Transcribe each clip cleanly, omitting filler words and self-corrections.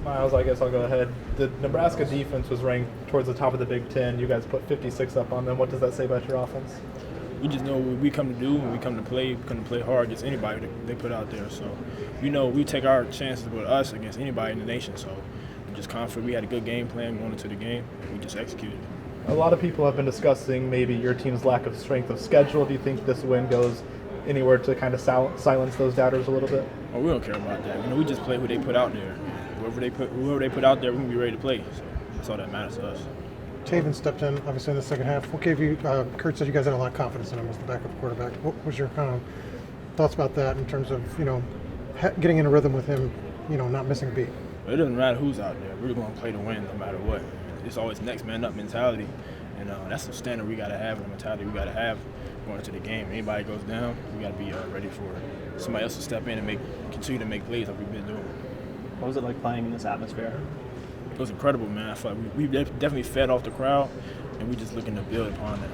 Miles, I guess I'll go ahead. The Nebraska defense was ranked towards the top of the Big Ten. You guys put 56 up on them. What does that say about your offense? We just know what we come to do when we come to play hard against anybody that they put out there. So, we take our chances with us against anybody in the nation. So, I'm just confident we had a good game plan going into the game, and we just executed. A lot of people have been discussing maybe your team's lack of strength of schedule. Do you think this win goes anywhere to kind of silence those doubters a little bit? Oh, we don't care about that. We just play who they put out there. Whoever they put out there, we're going to be ready to play. So that's all that matters to us. Taven stepped in, obviously, in the second half. What gave you, Kurt said you guys had a lot of confidence in him as the backup quarterback. What was your kind of thoughts about that in terms of, getting in a rhythm with him, not missing a beat? It doesn't matter who's out there. We're going to play to win no matter what. It's always next man up mentality. And that's the standard we got to have and the mentality we got to have going into the game. Anybody goes down, we got to be ready for it. Somebody else to step in and continue to make plays like we've been doing. What was it like playing in this atmosphere? It was incredible, man. I feel like we definitely fed off the crowd, and we just looking to build upon that.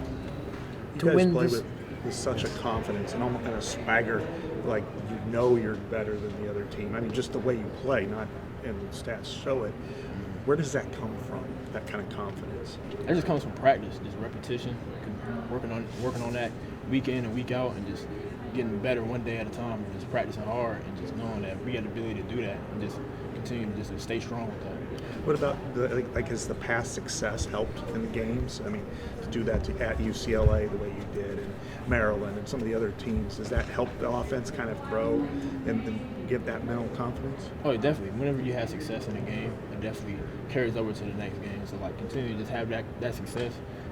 You guys play with such a confidence and almost a swagger, like you're better than the other team. I mean, just the way you play, not and the stats show it. Where does that come from? That kind of confidence? That just comes from practice, just repetition, working on that week in and week out, and just getting better one day at a time, and just practicing hard, and just knowing that we got the ability to do that, and just continue to stay strong with that. What about has the past success helped in the games? I mean, to do that at UCLA the way you did, and Maryland, and some of the other teams, does that help the offense kind of grow and give that mental confidence? Oh, definitely. Whenever you have success in a game, it definitely carries over to the next game. So, continue to just have that success.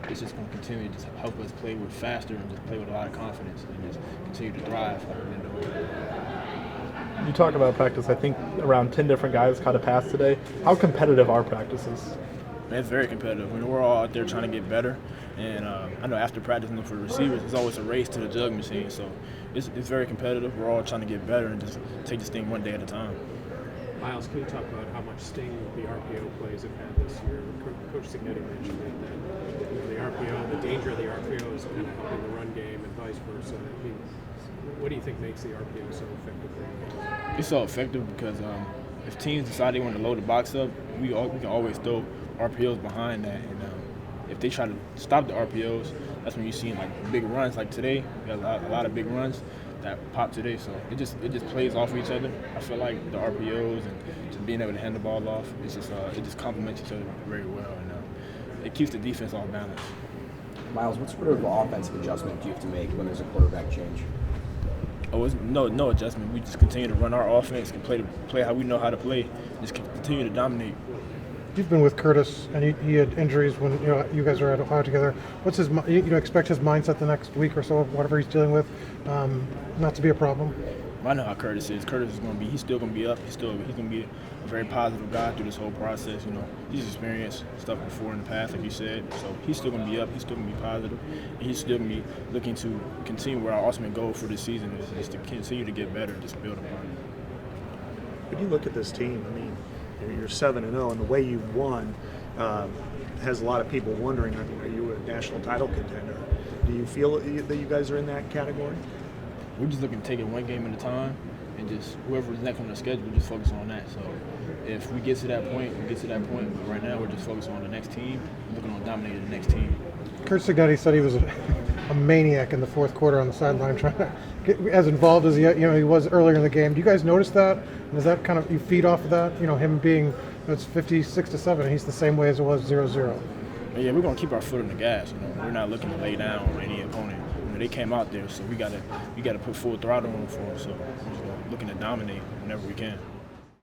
It's just going to continue to just help us play with faster and just play with a lot of confidence and just continue to thrive like we've been doing. You talk about practice. I think around 10 different guys caught a pass today. How competitive are practices? Man, it's very competitive. We're all out there trying to get better. And I know after practicing for the receivers, it's always a race to the jug machine. So it's very competitive. We're all trying to get better and just take this thing one day at a time. Miles, can you talk about how much sting the RPO plays have had this year? Coach Signetti mentioned that the RPO, the danger of the RPO is kind of helping the run game and vice versa. I mean, what do you think makes the RPO so effective? It's so effective because if teams decide they want to load the box up, we can always throw RPOs behind that. And if they try to stop the RPOs, that's when you see big runs like today. We got a lot of big runs that pop today, so it just plays off of each other. I feel like the RPOs and just being able to hand the ball off, it just complements each other very well, and it keeps the defense off balance. Miles, what sort of offensive adjustment do you have to make when there's a quarterback change? Oh, it's no adjustment. We just continue to run our offense and play how we know how to play. Just continue to dominate. You've been with Curtis, and he had injuries when you guys were at Ohio together. What's his expect his mindset the next week or so, whatever he's dealing with, not to be a problem? I know how Curtis is. Curtis is going to be. He's still going to be up. He's going to be a very positive guy through this whole process. He's experienced stuff before in the past, like you said. So he's still going to be up. He's still going to be positive, and he's still going to be looking to continue where our ultimate goal for this season is to continue to get better, and just build upon it. When you look at this team, I mean, you're 7-0, and the way you've won has a lot of people wondering, I mean, are you a national title contender? Do you feel that you guys are in that category? We're just looking to take it one game at a time, and just whoever's next on the schedule, we just focus on that. So if we get to that point, we get to that point. But right now, we're just focused on the next team, looking on dominating the next team. Kurt Signetti said he was a maniac in the fourth quarter on the sideline, trying to get as involved as he was earlier in the game. Do you guys notice that? And does that kind of you feed off of that? Him being it's 56-7, and he's the same way as it was 0-0. Yeah, we're gonna keep our foot on the gas. We're not looking to lay down on any opponent. They came out there, so we gotta put full throttle on for them. So we're just looking to dominate whenever we can.